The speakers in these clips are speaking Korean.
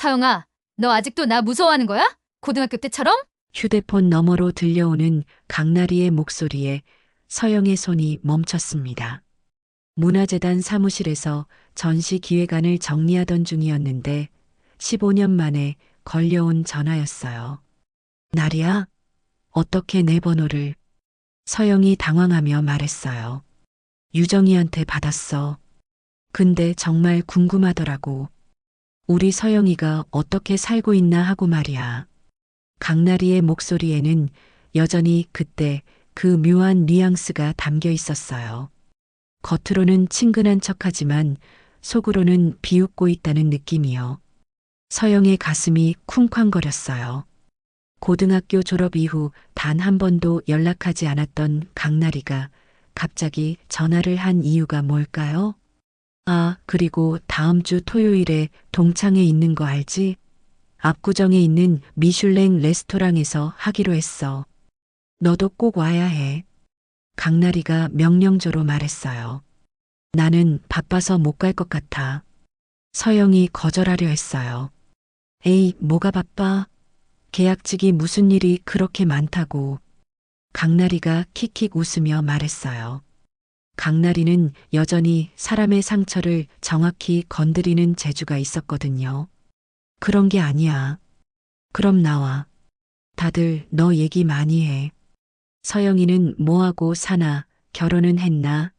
서영아, 너 아직도 나 무서워하는 거야? 고등학교 때처럼? 휴대폰 너머로 들려오는 강나리의 목소리에 서영의 손이 멈췄습니다. 문화재단 사무실에서 전시 기획안을 정리하던 중이었는데 15년 만에 걸려온 전화였어요. 나리야, 어떻게 내 번호를? 서영이 당황하며 말했어요. 유정이한테 받았어. 근데 정말 궁금하더라고. 우리 서영이가 어떻게 살고 있나 하고 말이야. 강나리의 목소리에는 여전히 그때 그 묘한 뉘앙스가 담겨 있었어요. 겉으로는 친근한 척하지만 속으로는 비웃고 있다는 느낌이요. 서영의 가슴이 쿵쾅거렸어요. 고등학교 졸업 이후 단 한 번도 연락하지 않았던 강나리가 갑자기 전화를 한 이유가 뭘까요? 아, 그리고 다음 주 토요일에 동창회 있는 거 알지? 압구정에 있는 미슐랭 레스토랑에서 하기로 했어. 너도 꼭 와야 해. 강나리가 명령조로 말했어요. 나는 바빠서 못 갈 것 같아. 서영이 거절하려 했어요. 에이, 뭐가 바빠? 계약직이 무슨 일이 그렇게 많다고. 강나리가 킥킥 웃으며 말했어요. 강나리는 여전히 사람의 상처를 정확히 건드리는 재주가 있었거든요. 그런 게 아니야. 그럼 나와. 다들 너 얘기 많이 해. 서영이는 뭐하고 사나, 결혼은 했나,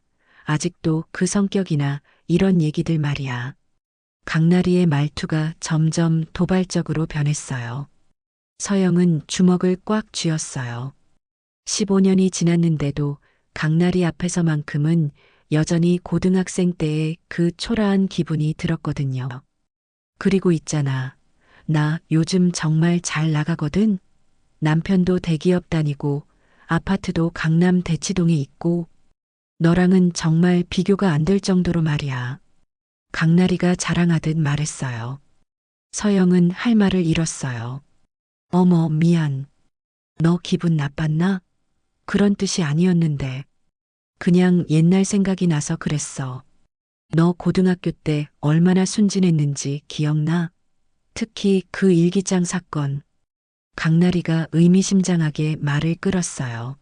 아직도 그 성격이나 이런 얘기들 말이야. 강나리의 말투가 점점 도발적으로 변했어요. 서영은 주먹을 꽉 쥐었어요. 15년이 지났는데도 강나리 앞에서만큼은 여전히 고등학생 때의 그 초라한 기분이 들었거든요. 그리고 있잖아. 나 요즘 정말 잘 나가거든. 남편도 대기업 다니고 아파트도 강남 대치동에 있고 너랑은 정말 비교가 안 될 정도로 말이야. 강나리가 자랑하듯 말했어요. 서영은 할 말을 잃었어요. 어머, 미안. 너 기분 나빴나? 그런 뜻이 아니었는데. 그냥 옛날 생각이 나서 그랬어. 너 고등학교 때 얼마나 순진했는지 기억나? 특히 그 일기장 사건. 강나리가 의미심장하게 말을 끌었어요.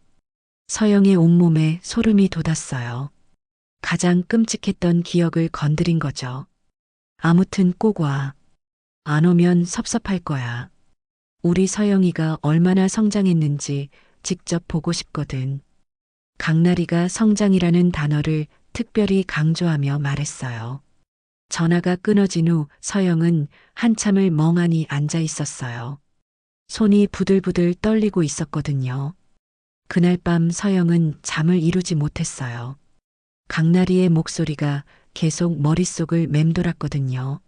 서영의 온몸에 소름이 돋았어요. 가장 끔찍했던 기억을 건드린 거죠. 아무튼 꼭 와. 안 오면 섭섭할 거야. 우리 서영이가 얼마나 성장했는지 직접 보고 싶거든. 강나리가 성장이라는 단어를 특별히 강조하며 말했어요. 전화가 끊어진 후 서영은 한참을 멍하니 앉아 있었어요. 손이 부들부들 떨리고 있었거든요. 그날 밤 서영은 잠을 이루지 못했어요. 강나리의 목소리가 계속 머릿속을 맴돌았거든요.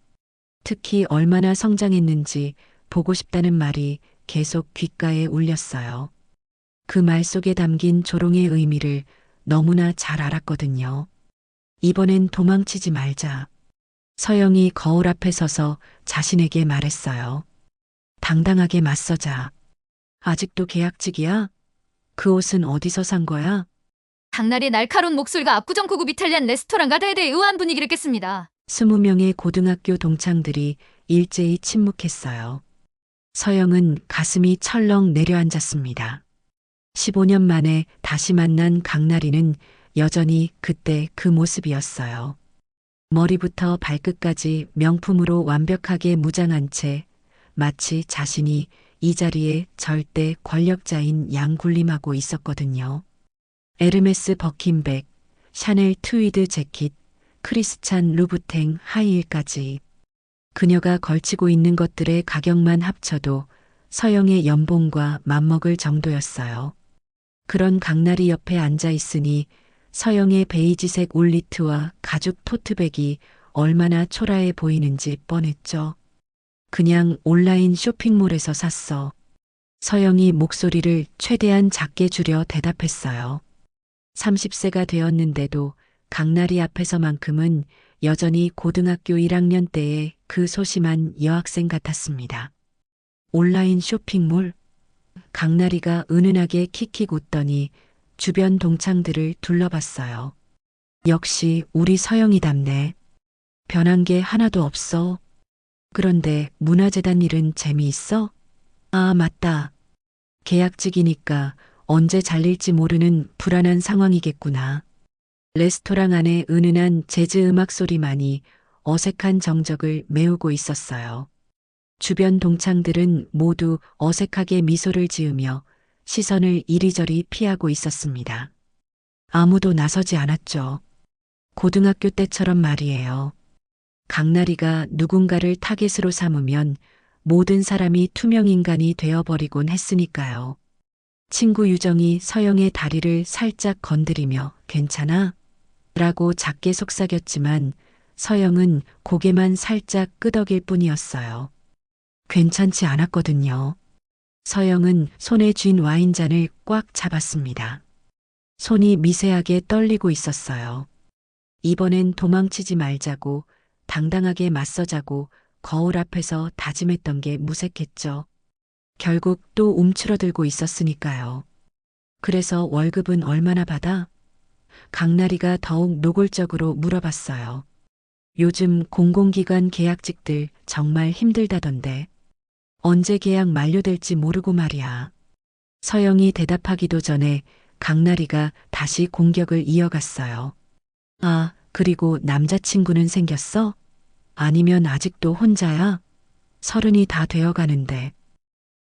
특히 얼마나 성장했는지 보고 싶다는 말이 계속 귓가에 울렸어요. 그 말 속에 담긴 조롱의 의미를 너무나 잘 알았거든요. 이번엔 도망치지 말자. 서영이 거울 앞에 서서 자신에게 말했어요. 당당하게 맞서자. 아직도 계약직이야? 그 옷은 어디서 산 거야? 강나리의 날카로운 목소리가 압구정 고급 이탈리안 레스토랑 가다에 대해 의아한 분위기를 깼습니다. 20명의 고등학교 동창들이 일제히 침묵했어요. 서영은 가슴이 철렁 내려앉았습니다. 15년 만에 다시 만난 강나리는 여전히 그때 그 모습이었어요. 머리부터 발끝까지 명품으로 완벽하게 무장한 채 마치 자신이 이 자리에 절대 권력자인 양 군림하고 있었거든요. 에르메스 버킨백, 샤넬 트위드 재킷, 크리스찬 루부탱 하이힐까지 그녀가 걸치고 있는 것들의 가격만 합쳐도 서영의 연봉과 맞먹을 정도였어요. 그런 강나리 옆에 앉아 있으니 서영의 베이지색 올리트와 가죽 토트백이 얼마나 초라해 보이는지 뻔했죠. 그냥 온라인 쇼핑몰에서 샀어. 서영이 목소리를 최대한 작게 줄여 대답했어요. 30세가 되었는데도 강나리 앞에서만큼은 여전히 고등학교 1학년 때의 그 소심한 여학생 같았습니다. 온라인 쇼핑몰? 강나리가 은은하게 킥킥 웃더니 주변 동창들을 둘러봤어요. 역시 우리 서영이답네. 변한 게 하나도 없어. 그런데 문화재단 일은 재미있어? 아, 맞다. 계약직이니까 언제 잘릴지 모르는 불안한 상황이겠구나. 레스토랑 안에 은은한 재즈 음악 소리만이 어색한 정적을 메우고 있었어요. 주변 동창들은 모두 어색하게 미소를 지으며 시선을 이리저리 피하고 있었습니다. 아무도 나서지 않았죠. 고등학교 때처럼 말이에요. 강나리가 누군가를 타겟으로 삼으면 모든 사람이 투명인간이 되어버리곤 했으니까요. 친구 유정이 서영의 다리를 살짝 건드리며 괜찮아? 라고 작게 속삭였지만 서영은 고개만 살짝 끄덕일 뿐이었어요. 괜찮지 않았거든요. 서영은 손에 쥔 와인잔을 꽉 잡았습니다. 손이 미세하게 떨리고 있었어요. 이번엔 도망치지 말자고 당당하게 맞서자고 거울 앞에서 다짐했던 게 무색했죠. 결국 또 움츠러들고 있었으니까요. 그래서 월급은 얼마나 받아? 강나리가 더욱 노골적으로 물어봤어요. 요즘 공공기관 계약직들 정말 힘들다던데. 언제 계약 만료될지 모르고 말이야. 서영이 대답하기도 전에 강나리가 다시 공격을 이어갔어요. 아, 그리고 남자친구는 생겼어? 아니면 아직도 혼자야? 30이 다 되어 가는데.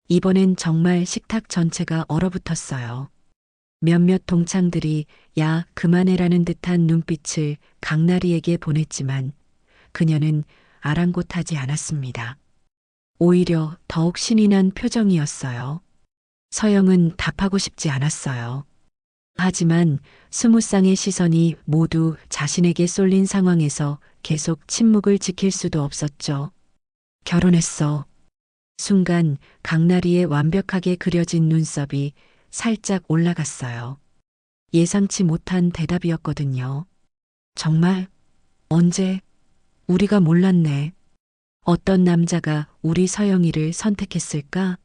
이번엔 정말 식탁 전체가 얼어붙었어요. 몇몇 동창들이 야, 그만해라는 듯한 눈빛을 강나리에게 보냈지만 그녀는 아랑곳하지 않았습니다. 오히려 더욱 신이 난 표정이었어요. 서영은 답하고 싶지 않았어요. 하지만 20쌍의 시선이 모두 자신에게 쏠린 상황에서 계속 침묵을 지킬 수도 없었죠. 결혼했어. 순간 강나리의 완벽하게 그려진 눈썹이 살짝 올라갔어요. 예상치 못한 대답이었거든요. 정말? 언제? 우리가 몰랐네. 어떤 남자가 우리 서영이를 선택했을까?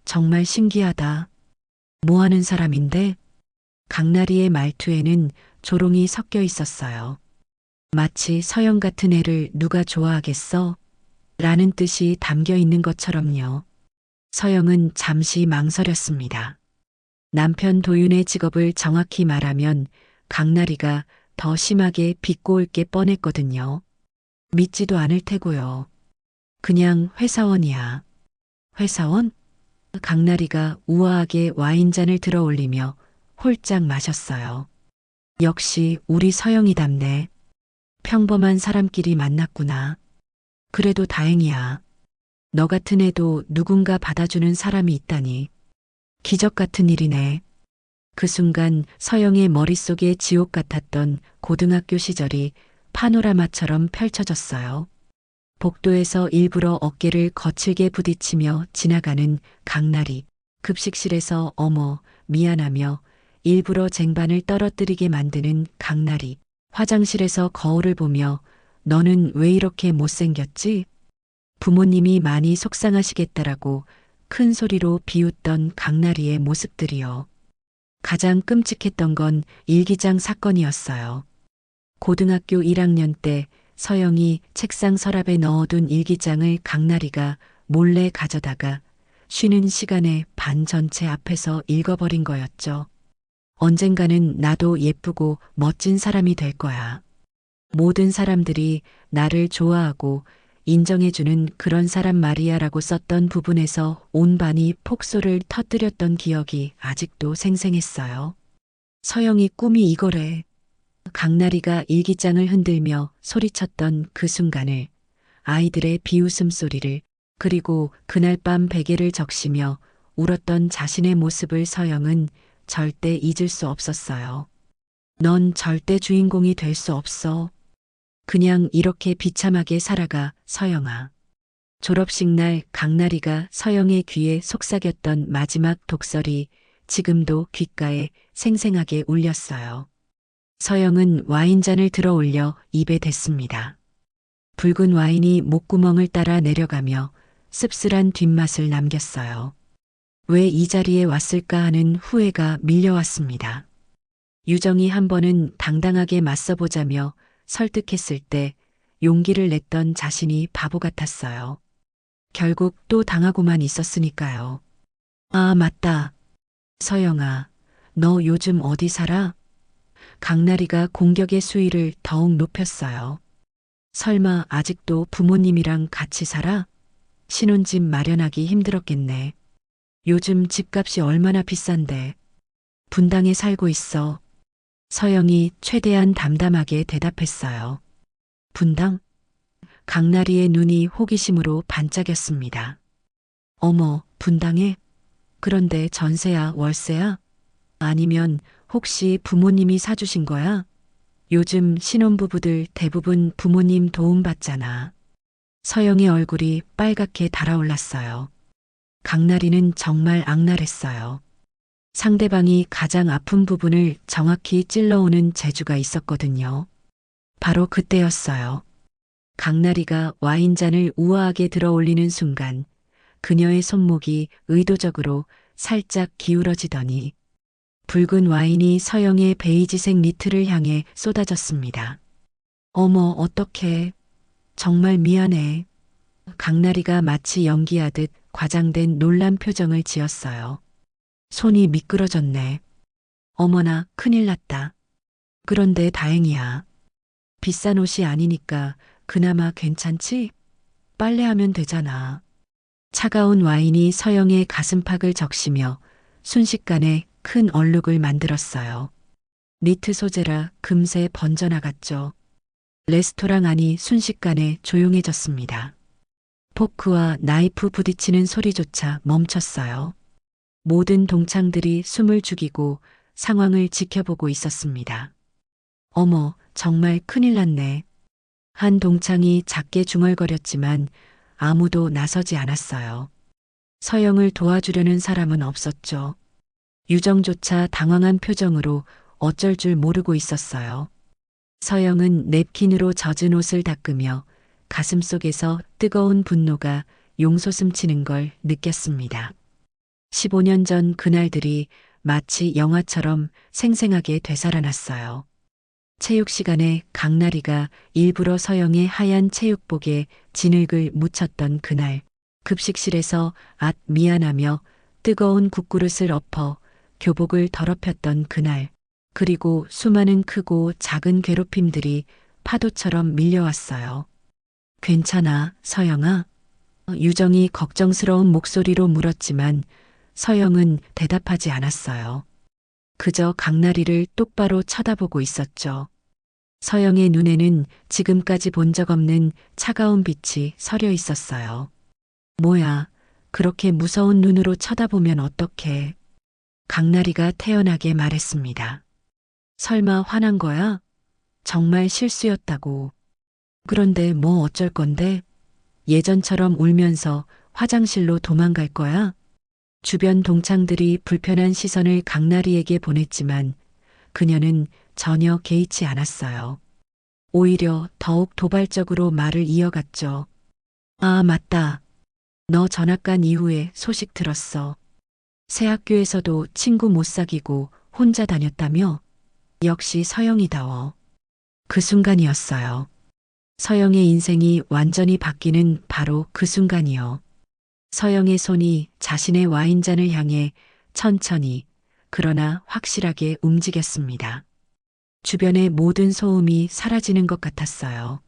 정말 신기하다. 뭐 하는 사람인데? 강나리의 말투에는 조롱이 섞여 있었어요. 마치 서영 같은 애를 누가 좋아하겠어? 라는 뜻이 담겨 있는 것처럼요. 서영은 잠시 망설였습니다. 남편 도윤의 직업을 정확히 말하면 강나리가 더 심하게 비꼬을 게 뻔했거든요. 믿지도 않을 테고요. 그냥 회사원이야. 회사원? 강나리가 우아하게 와인잔을 들어 올리며 홀짝 마셨어요. 역시 우리 서영이답네. 평범한 사람끼리 만났구나. 그래도 다행이야. 너 같은 애도 누군가 받아주는 사람이 있다니. 기적 같은 일이네. 그 순간 서영의 머릿속에 지옥 같았던 고등학교 시절이 파노라마처럼 펼쳐졌어요. 복도에서 일부러 어깨를 거칠게 부딪히며 지나가는 강나리. 급식실에서 어머, 미안하며 일부러 쟁반을 떨어뜨리게 만드는 강나리. 화장실에서 거울을 보며 너는 왜 이렇게 못생겼지? 부모님이 많이 속상하시겠다라고 큰 소리로 비웃던 강나리의 모습들이요. 가장 끔찍했던 건 일기장 사건이었어요. 고등학교 1학년 때 서영이 책상 서랍에 넣어둔 일기장을 강나리가 몰래 가져다가 쉬는 시간에 반 전체 앞에서 읽어버린 거였죠. 언젠가는 나도 예쁘고 멋진 사람이 될 거야. 모든 사람들이 나를 좋아하고 인정해주는 그런 사람 말이야라고 썼던 부분에서 온 반이 폭소를 터뜨렸던 기억이 아직도 생생했어요. 서영이 꿈이 이거래. 강나리가 일기장을 흔들며 소리쳤던 그 순간을, 아이들의 비웃음 소리를, 그리고 그날 밤 베개를 적시며 울었던 자신의 모습을 서영은 절대 잊을 수 없었어요. 넌 절대 주인공이 될 수 없어. 그냥 이렇게 비참하게 살아가, 서영아. 졸업식 날 강나리가 서영의 귀에 속삭였던 마지막 독설이 지금도 귓가에 생생하게 울렸어요. 서영은 와인잔을 들어 올려 입에 댔습니다. 붉은 와인이 목구멍을 따라 내려가며 씁쓸한 뒷맛을 남겼어요. 왜 이 자리에 왔을까 하는 후회가 밀려왔습니다. 유정이 한 번은 당당하게 맞서보자며 설득했을 때 용기를 냈던 자신이 바보 같았어요. 결국 또 당하고만 있었으니까요. 아, 맞다. 서영아, 너 요즘 어디 살아? 강나리가 공격의 수위를 더욱 높였어요. 설마 아직도 부모님이랑 같이 살아? 신혼집 마련하기 힘들었겠네. 요즘 집값이 얼마나 비싼데. 분당에 살고 있어. 서영이 최대한 담담하게 대답했어요. 분당? 강나리의 눈이 호기심으로 반짝였습니다. 어머, 분당에? 그런데 전세야, 월세야? 아니면 혹시 부모님이 사주신 거야? 요즘 신혼부부들 대부분 부모님 도움받잖아. 서영의 얼굴이 빨갛게 달아올랐어요. 강나리는 정말 악랄했어요. 상대방이 가장 아픈 부분을 정확히 찔러오는 재주가 있었거든요. 바로 그때였어요. 강나리가 와인잔을 우아하게 들어 올리는 순간 그녀의 손목이 의도적으로 살짝 기울어지더니 붉은 와인이 서영의 베이지색 니트를 향해 쏟아졌습니다. 어머, 어떡해. 정말 미안해. 강나리가 마치 연기하듯 과장된 놀란 표정을 지었어요. 손이 미끄러졌네. 어머나, 큰일 났다. 그런데 다행이야. 비싼 옷이 아니니까 그나마 괜찮지? 빨래하면 되잖아. 차가운 와인이 서영의 가슴팍을 적시며 순식간에 큰 얼룩을 만들었어요. 니트 소재라 금세 번져나갔죠. 레스토랑 안이 순식간에 조용해졌습니다. 포크와 나이프 부딪히는 소리조차 멈췄어요. 모든 동창들이 숨을 죽이고 상황을 지켜보고 있었습니다. 어머, 정말 큰일 났네. 한 동창이 작게 중얼거렸지만 아무도 나서지 않았어요. 서영을 도와주려는 사람은 없었죠. 유정조차 당황한 표정으로 어쩔 줄 모르고 있었어요. 서영은 냅킨으로 젖은 옷을 닦으며 가슴속에서 뜨거운 분노가 용솟음치는 걸 느꼈습니다. 15년 전 그날들이 마치 영화처럼 생생하게 되살아났어요. 체육 시간에 강나리가 일부러 서영의 하얀 체육복에 진흙을 묻혔던 그날, 급식실에서 미안하며 뜨거운 국그릇을 엎어 교복을 더럽혔던 그날, 그리고 수많은 크고 작은 괴롭힘들이 파도처럼 밀려왔어요. 괜찮아, 서영아? 유정이 걱정스러운 목소리로 물었지만 서영은 대답하지 않았어요. 그저 강나리를 똑바로 쳐다보고 있었죠. 서영의 눈에는 지금까지 본 적 없는 차가운 빛이 서려 있었어요. 뭐야, 그렇게 무서운 눈으로 쳐다보면 어떡해. 강나리가 태연하게 말했습니다. 설마 화난 거야? 정말 실수였다고. 그런데 뭐 어쩔 건데? 예전처럼 울면서 화장실로 도망갈 거야? 주변 동창들이 불편한 시선을 강나리에게 보냈지만 그녀는 전혀 개의치 않았어요. 오히려 더욱 도발적으로 말을 이어갔죠. 아, 맞다. 너 전학 간 이후에 소식 들었어. 새 학교에서도 친구 못 사귀고 혼자 다녔다며? 역시 서영이다워. 그 순간이었어요. 서영의 인생이 완전히 바뀌는 바로 그 순간이요. 서영의 손이 자신의 와인잔을 향해 천천히 그러나 확실하게 움직였습니다. 주변의 모든 소음이 사라지는 것 같았어요.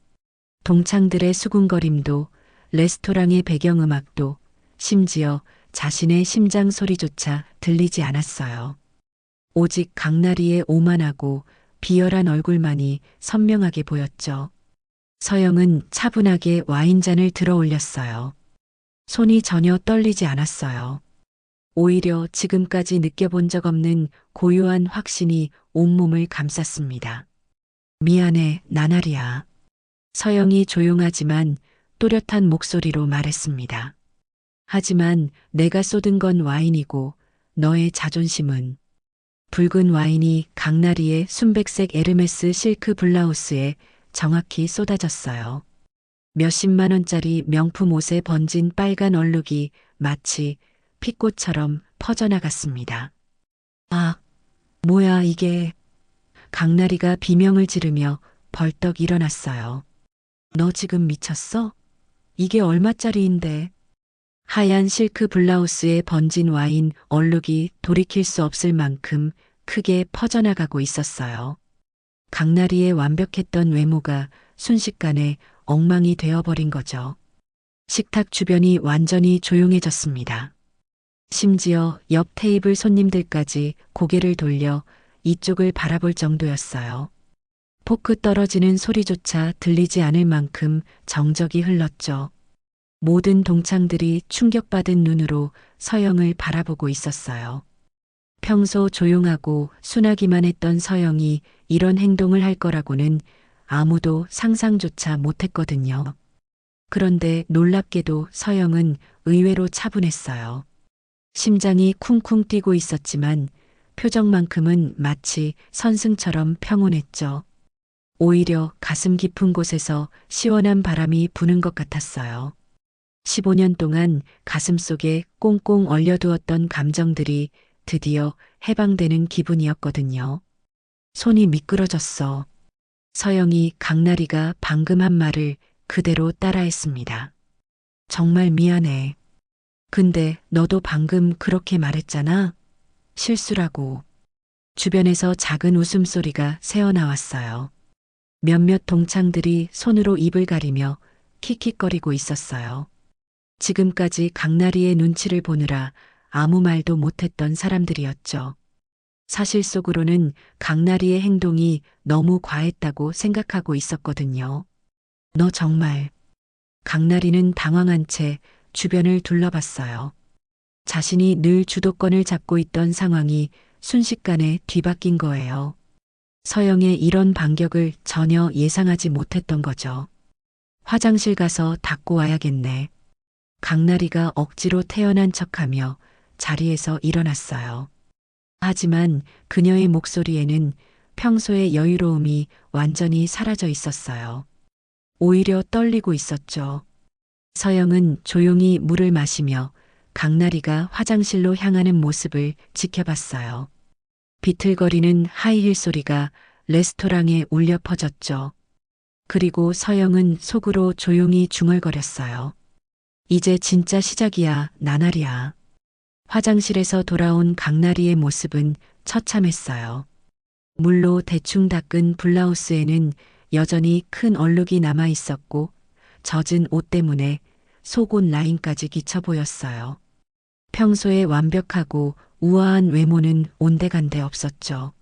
동창들의 수군거림도, 레스토랑의 배경음악도, 심지어 자신의 심장 소리조차 들리지 않았어요. 오직 강나리의 오만하고 비열한 얼굴만이 선명하게 보였죠. 서영은 차분하게 와인잔을 들어 올렸어요. 손이 전혀 떨리지 않았어요. 오히려 지금까지 느껴본 적 없는 고요한 확신이 온몸을 감쌌습니다. 미안해, 나나리야. 서영이 조용하지만 또렷한 목소리로 말했습니다. 하지만 내가 쏟은 건 와인이고 너의 자존심은. 붉은 와인이 강나리의 순백색 에르메스 실크 블라우스에 정확히 쏟아졌어요. 몇십만 원짜리 명품 옷에 번진 빨간 얼룩이 마치 피꽃처럼 퍼져나갔습니다. 아, 뭐야 이게. 강나리가 비명을 지르며 벌떡 일어났어요. 너 지금 미쳤어? 이게 얼마짜리인데. 하얀 실크 블라우스에 번진 와인 얼룩이 돌이킬 수 없을 만큼 크게 퍼져나가고 있었어요. 강나리의 완벽했던 외모가 순식간에 엉망이 되어버린 거죠. 식탁 주변이 완전히 조용해졌습니다. 심지어 옆 테이블 손님들까지 고개를 돌려 이쪽을 바라볼 정도였어요. 포크 떨어지는 소리조차 들리지 않을 만큼 정적이 흘렀죠. 모든 동창들이 충격받은 눈으로 서영을 바라보고 있었어요. 평소 조용하고 순하기만 했던 서영이 이런 행동을 할 거라고는 아무도 상상조차 못했거든요. 그런데 놀랍게도 서영은 의외로 차분했어요. 심장이 쿵쿵 뛰고 있었지만 표정만큼은 마치 선승처럼 평온했죠. 오히려 가슴 깊은 곳에서 시원한 바람이 부는 것 같았어요. 15년 동안 가슴속에 꽁꽁 얼려두었던 감정들이 드디어 해방되는 기분이었거든요. 손이 미끄러졌어. 서영이 강나리가 방금 한 말을 그대로 따라했습니다. 정말 미안해. 근데 너도 방금 그렇게 말했잖아. 실수라고. 주변에서 작은 웃음소리가 새어나왔어요. 몇몇 동창들이 손으로 입을 가리며 킥킥거리고 있었어요. 지금까지 강나리의 눈치를 보느라 아무 말도 못했던 사람들이었죠. 사실 속으로는 강나리의 행동이 너무 과했다고 생각하고 있었거든요. 너 정말. 강나리는 당황한 채 주변을 둘러봤어요. 자신이 늘 주도권을 잡고 있던 상황이 순식간에 뒤바뀐 거예요. 서영의 이런 반격을 전혀 예상하지 못했던 거죠. 화장실 가서 닦고 와야겠네. 강나리가 억지로 태어난 척하며 자리에서 일어났어요. 하지만 그녀의 목소리에는 평소의 여유로움이 완전히 사라져 있었어요. 오히려 떨리고 있었죠. 서영은 조용히 물을 마시며 강나리가 화장실로 향하는 모습을 지켜봤어요. 비틀거리는 하이힐 소리가 레스토랑에 울려 퍼졌죠. 그리고 서영은 속으로 조용히 중얼거렸어요. 이제 진짜 시작이야, 나날이야. 화장실에서 돌아온 강나리의 모습은 처참했어요. 물로 대충 닦은 블라우스에는 여전히 큰 얼룩이 남아 있었고 젖은 옷 때문에 속옷 라인까지 기쳐 보였어요. 평소에 완벽하고 우아한 외모는 온데간데 없었죠.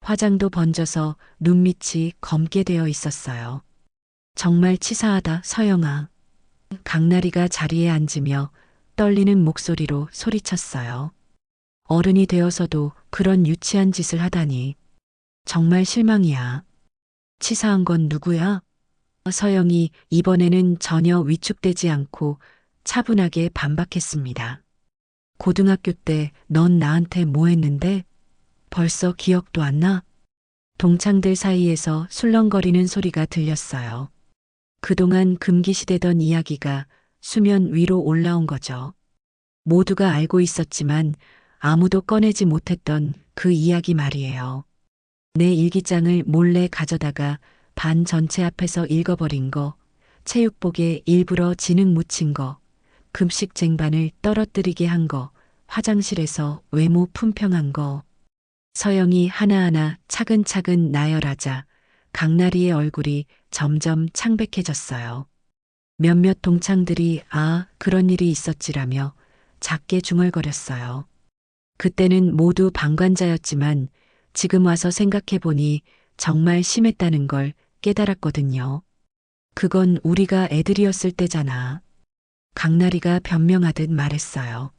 화장도 번져서 눈밑이 검게 되어 있었어요. 정말 치사하다, 서영아. 강나리가 자리에 앉으며 떨리는 목소리로 소리쳤어요. 어른이 되어서도 그런 유치한 짓을 하다니. 정말 실망이야. 치사한 건 누구야? 서영이 이번에는 전혀 위축되지 않고 차분하게 반박했습니다. 고등학교 때 넌 나한테 뭐 했는데? 벌써 기억도 안 나? 동창들 사이에서 술렁거리는 소리가 들렸어요. 그동안 금기시되던 이야기가 수면 위로 올라온 거죠. 모두가 알고 있었지만 아무도 꺼내지 못했던 그 이야기 말이에요. 내 일기장을 몰래 가져다가 반 전체 앞에서 읽어버린 거, 체육복에 일부러 진흙 묻힌 거, 급식 쟁반을 떨어뜨리게 한 거, 화장실에서 외모 품평한 거. 서영이 하나하나 차근차근 나열하자 강나리의 얼굴이 점점 창백해졌어요. 몇몇 동창들이 그런 일이 있었지라며 작게 중얼거렸어요. 그때는 모두 방관자였지만 지금 와서 생각해보니 정말 심했다는 걸 깨달았거든요. 그건 우리가 애들이었을 때잖아. 강나리가 변명하듯 말했어요.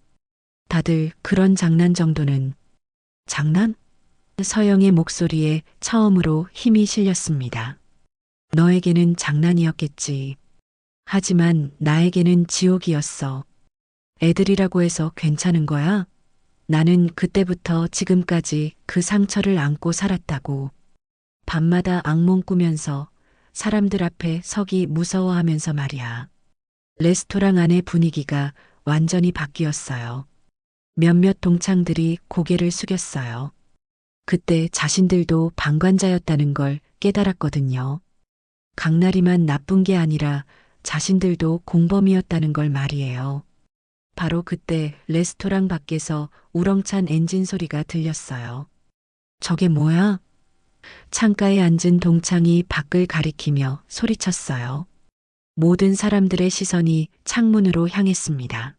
다들 그런 장난 정도는. 장난? 서영의 목소리에 처음으로 힘이 실렸습니다. 너에게는 장난이었겠지. 하지만 나에게는 지옥이었어. 애들이라고 해서 괜찮은 거야? 나는 그때부터 지금까지 그 상처를 안고 살았다고. 밤마다 악몽 꾸면서 사람들 앞에 서기 무서워하면서 말이야. 레스토랑 안의 분위기가 완전히 바뀌었어요. 몇몇 동창들이 고개를 숙였어요. 그때 자신들도 방관자였다는 걸 깨달았거든요. 강나리만 나쁜 게 아니라 자신들도 공범이었다는 걸 말이에요. 바로 그때 레스토랑 밖에서 우렁찬 엔진 소리가 들렸어요. 저게 뭐야? 창가에 앉은 동창이 밖을 가리키며 소리쳤어요. 모든 사람들의 시선이 창문으로 향했습니다.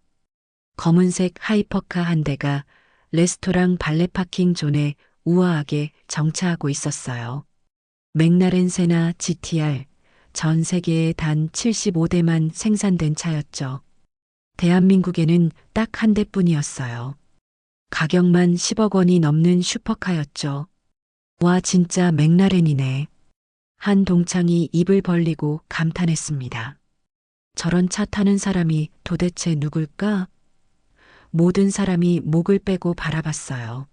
검은색 하이퍼카 한 대가 레스토랑 발레 파킹 존에 우아하게 정차하고 있었어요. 맥라렌 세나 GTR, 전 세계에 단 75대만 생산된 차였죠. 대한민국에는 딱 한 대뿐이었어요. 가격만 10억 원이 넘는 슈퍼카였죠. 와, 진짜 맥라렌이네. 한 동창이 입을 벌리고 감탄했습니다. 저런 차 타는 사람이 도대체 누굴까? 모든 사람이 목을 빼고 바라봤어요.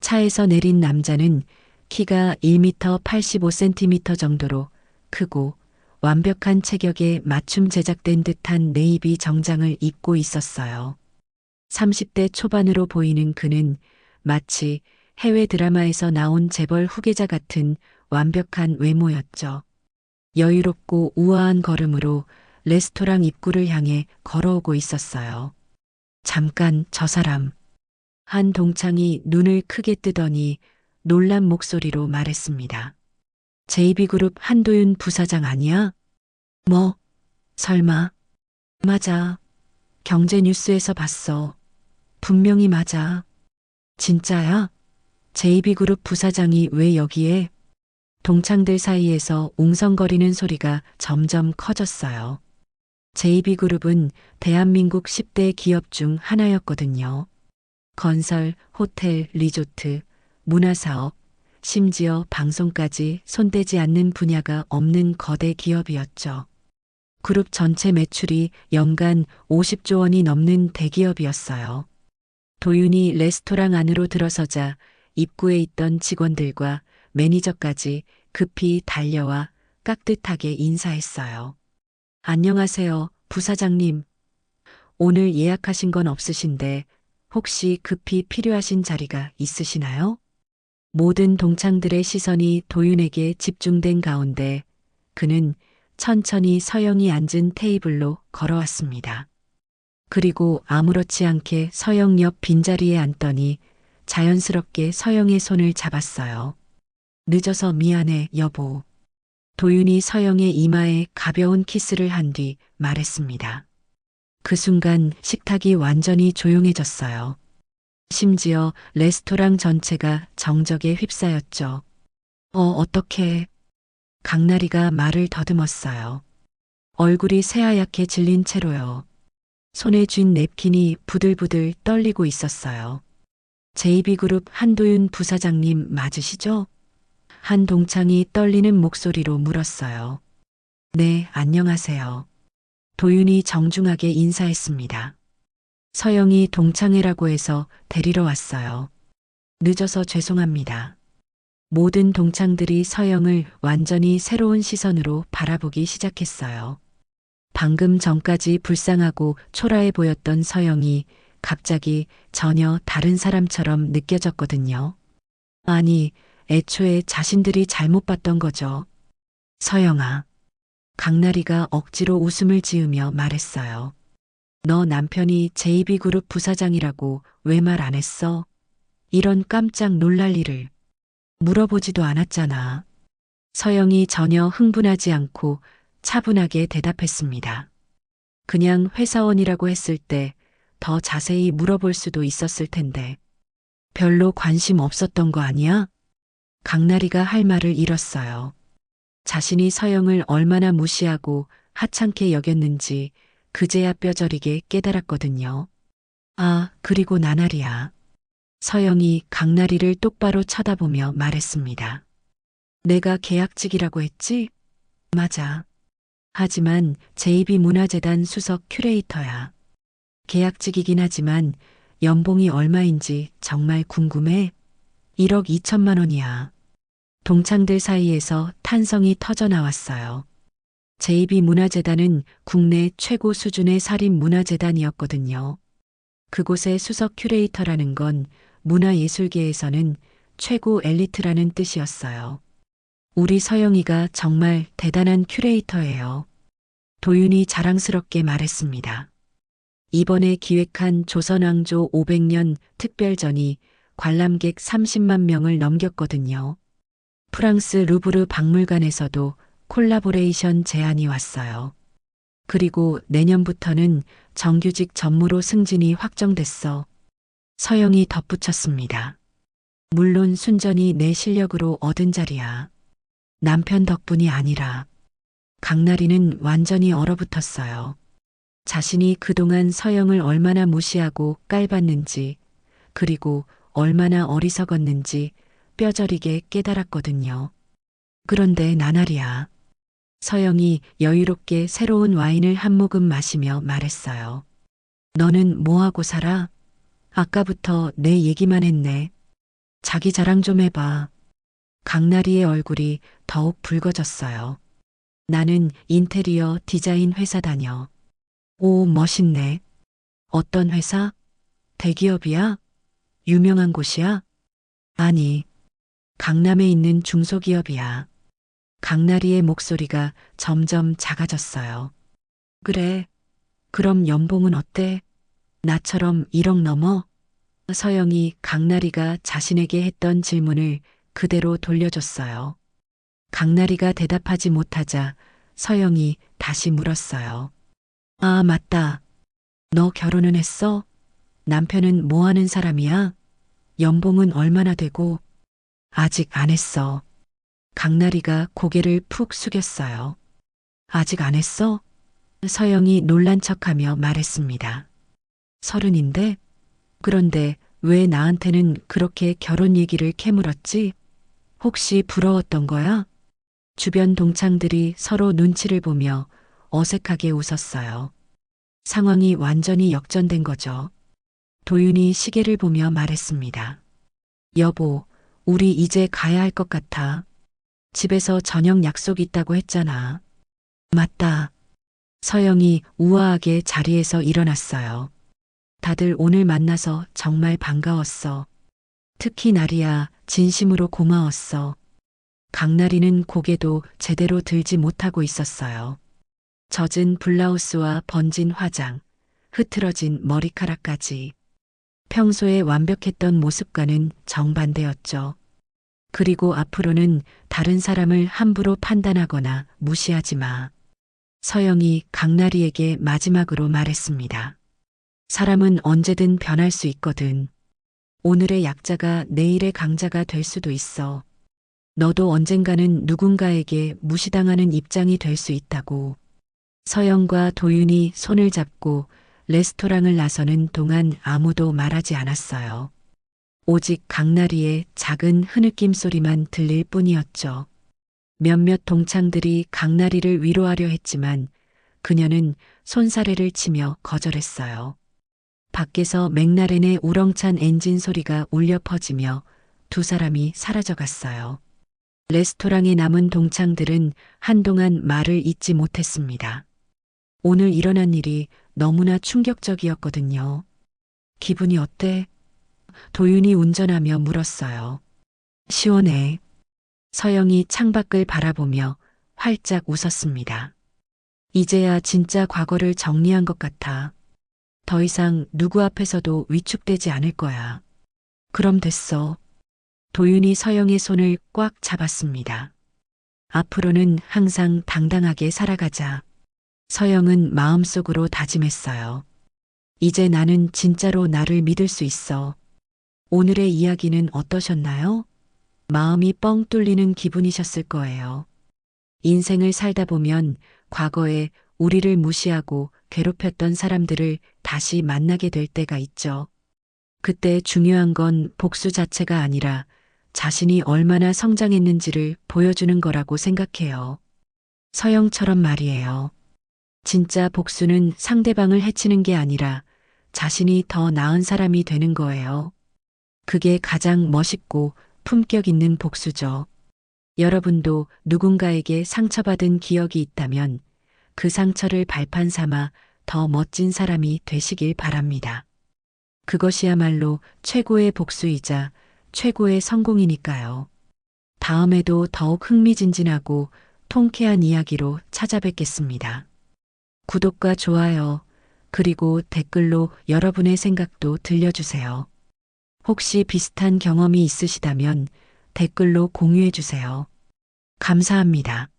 차에서 내린 남자는 키가 1m 85cm 정도로 크고 완벽한 체격에 맞춤 제작된 듯한 네이비 정장을 입고 있었어요. 30대 초반으로 보이는 그는 마치 해외 드라마에서 나온 재벌 후계자 같은 완벽한 외모였죠. 여유롭고 우아한 걸음으로 레스토랑 입구를 향해 걸어오고 있었어요. 잠깐, 저 사람. 한 동창이 눈을 크게 뜨더니 놀란 목소리로 말했습니다. JB그룹 한도윤 부사장 아니야? 뭐? 설마? 맞아. 경제뉴스에서 봤어. 분명히 맞아. 진짜야? JB그룹 부사장이 왜 여기에? 동창들 사이에서 웅성거리는 소리가 점점 커졌어요. JB그룹은 대한민국 10대 기업 중 하나였거든요. 건설, 호텔, 리조트, 문화사업, 심지어 방송까지 손대지 않는 분야가 없는 거대 기업이었죠. 그룹 전체 매출이 연간 50조 원이 넘는 대기업이었어요. 도윤이 레스토랑 안으로 들어서자 입구에 있던 직원들과 매니저까지 급히 달려와 깍듯하게 인사했어요. 안녕하세요, 부사장님. 오늘 예약하신 건 없으신데 혹시 급히 필요하신 자리가 있으시나요? 모든 동창들의 시선이 도윤에게 집중된 가운데 그는 천천히 서영이 앉은 테이블로 걸어왔습니다. 그리고 아무렇지 않게 서영 옆 빈자리에 앉더니 자연스럽게 서영의 손을 잡았어요. 늦어서 미안해, 여보. 도윤이 서영의 이마에 가벼운 키스를 한 뒤 말했습니다. 그 순간 식탁이 완전히 조용해졌어요. 심지어 레스토랑 전체가 정적에 휩싸였죠. 어떡해. 강나리가 말을 더듬었어요. 얼굴이 새하얗게 질린 채로요. 손에 쥔 냅킨이 부들부들 떨리고 있었어요. JB그룹 한도윤 부사장님 맞으시죠? 한 동창이 떨리는 목소리로 물었어요. 네, 안녕하세요. 도윤이 정중하게 인사했습니다. 서영이 동창회라고 해서 데리러 왔어요. 늦어서 죄송합니다. 모든 동창들이 서영을 완전히 새로운 시선으로 바라보기 시작했어요. 방금 전까지 불쌍하고 초라해 보였던 서영이 갑자기 전혀 다른 사람처럼 느껴졌거든요. 아니, 애초에 자신들이 잘못 봤던 거죠. 서영아. 강나리가 억지로 웃음을 지으며 말했어요. 너 남편이 JB그룹 부사장이라고 왜 말 안 했어? 이런 깜짝 놀랄 일을. 물어보지도 않았잖아. 서영이 전혀 흥분하지 않고 차분하게 대답했습니다. 그냥 회사원이라고 했을 때 더 자세히 물어볼 수도 있었을 텐데. 별로 관심 없었던 거 아니야? 강나리가 할 말을 잃었어요. 자신이 서영을 얼마나 무시하고 하찮게 여겼는지 그제야 뼈저리게 깨달았거든요. 아, 그리고 나날이야. 서영이 강나리를 똑바로 쳐다보며 말했습니다. 내가 계약직이라고 했지? 맞아. 하지만 JB문화재단 수석 큐레이터야. 계약직이긴 하지만 연봉이 얼마인지 정말 궁금해? 1억 2천만 원이야. 동창들 사이에서 탄성이 터져 나왔어요. JB문화재단은 국내 최고 수준의 사립문화재단이었거든요. 그곳의 수석 큐레이터라는 건 문화예술계에서는 최고 엘리트라는 뜻이었어요. 우리 서영이가 정말 대단한 큐레이터예요. 도윤이 자랑스럽게 말했습니다. 이번에 기획한 조선왕조 500년 특별전이 관람객 30만 명을 넘겼거든요. 프랑스 루브르 박물관에서도 콜라보레이션 제안이 왔어요. 그리고 내년부터는 정규직 전무로 승진이 확정됐어. 서영이 덧붙였습니다. 물론 순전히 내 실력으로 얻은 자리야. 남편 덕분이 아니라. 강나리는 완전히 얼어붙었어요. 자신이 그동안 서영을 얼마나 무시하고 깔봤는지, 그리고 얼마나 어리석었는지 뼈저리게 깨달았거든요. 그런데 나날이야. 서영이 여유롭게 새로운 와인을 한 모금 마시며 말했어요. 너는 뭐하고 살아? 아까부터 내 얘기만 했네. 자기 자랑 좀 해봐. 강나리의 얼굴이 더욱 붉어졌어요. 나는 인테리어 디자인 회사 다녀. 오, 멋있네. 어떤 회사? 대기업이야? 유명한 곳이야? 아니, 강남에 있는 중소기업이야. 강나리의 목소리가 점점 작아졌어요. 그래. 그럼 연봉은 어때? 나처럼 1억 넘어? 서영이 강나리가 자신에게 했던 질문을 그대로 돌려줬어요. 강나리가 대답하지 못하자 서영이 다시 물었어요. 아, 맞다. 너 결혼은 했어? 남편은 뭐 하는 사람이야? 연봉은 얼마나 되고? 아직 안 했어. 강나리가 고개를 푹 숙였어요. 아직 안 했어? 서영이 놀란 척하며 말했습니다. 30인데? 그런데 왜 나한테는 그렇게 결혼 얘기를 캐물었지? 혹시 부러웠던 거야? 주변 동창들이 서로 눈치를 보며 어색하게 웃었어요. 상황이 완전히 역전된 거죠. 도윤이 시계를 보며 말했습니다. 여보, 우리 이제 가야 할 것 같아. 집에서 저녁 약속 있다고 했잖아. 맞다. 서영이 우아하게 자리에서 일어났어요. 다들 오늘 만나서 정말 반가웠어. 특히 나리야, 진심으로 고마웠어. 강나리는 고개도 제대로 들지 못하고 있었어요. 젖은 블라우스와 번진 화장, 흐트러진 머리카락까지. 평소에 완벽했던 모습과는 정반대였죠. 그리고 앞으로는 다른 사람을 함부로 판단하거나 무시하지 마. 서영이 강나리에게 마지막으로 말했습니다. 사람은 언제든 변할 수 있거든. 오늘의 약자가 내일의 강자가 될 수도 있어. 너도 언젠가는 누군가에게 무시당하는 입장이 될 수 있다고. 서영과 도윤이 손을 잡고 레스토랑을 나서는 동안 아무도 말하지 않았어요. 오직 강나리의 작은 흐느낌 소리만 들릴 뿐이었죠. 몇몇 동창들이 강나리를 위로하려 했지만 그녀는 손사래를 치며 거절했어요. 밖에서 맥라렌의 우렁찬 엔진 소리가 울려 퍼지며 두 사람이 사라져갔어요. 레스토랑에 남은 동창들은 한동안 말을 잇지 못했습니다. 오늘 일어난 일이 너무나 충격적이었거든요. 기분이 어때? 도윤이 운전하며 물었어요. 시원해. 서영이 창밖을 바라보며 활짝 웃었습니다. 이제야 진짜 과거를 정리한 것 같아. 더 이상 누구 앞에서도 위축되지 않을 거야. 그럼 됐어. 도윤이 서영의 손을 꽉 잡았습니다. 앞으로는 항상 당당하게 살아가자. 서영은 마음속으로 다짐했어요. 이제 나는 진짜로 나를 믿을 수 있어. 오늘의 이야기는 어떠셨나요? 마음이 뻥 뚫리는 기분이셨을 거예요. 인생을 살다 보면 과거에 우리를 무시하고 괴롭혔던 사람들을 다시 만나게 될 때가 있죠. 그때 중요한 건 복수 자체가 아니라 자신이 얼마나 성장했는지를 보여주는 거라고 생각해요. 서영처럼 말이에요. 진짜 복수는 상대방을 해치는 게 아니라 자신이 더 나은 사람이 되는 거예요. 그게 가장 멋있고 품격 있는 복수죠. 여러분도 누군가에게 상처받은 기억이 있다면 그 상처를 발판 삼아 더 멋진 사람이 되시길 바랍니다. 그것이야말로 최고의 복수이자 최고의 성공이니까요. 다음에도 더욱 흥미진진하고 통쾌한 이야기로 찾아뵙겠습니다. 구독과 좋아요, 그리고 댓글로 여러분의 생각도 들려주세요. 혹시 비슷한 경험이 있으시다면 댓글로 공유해 주세요. 감사합니다.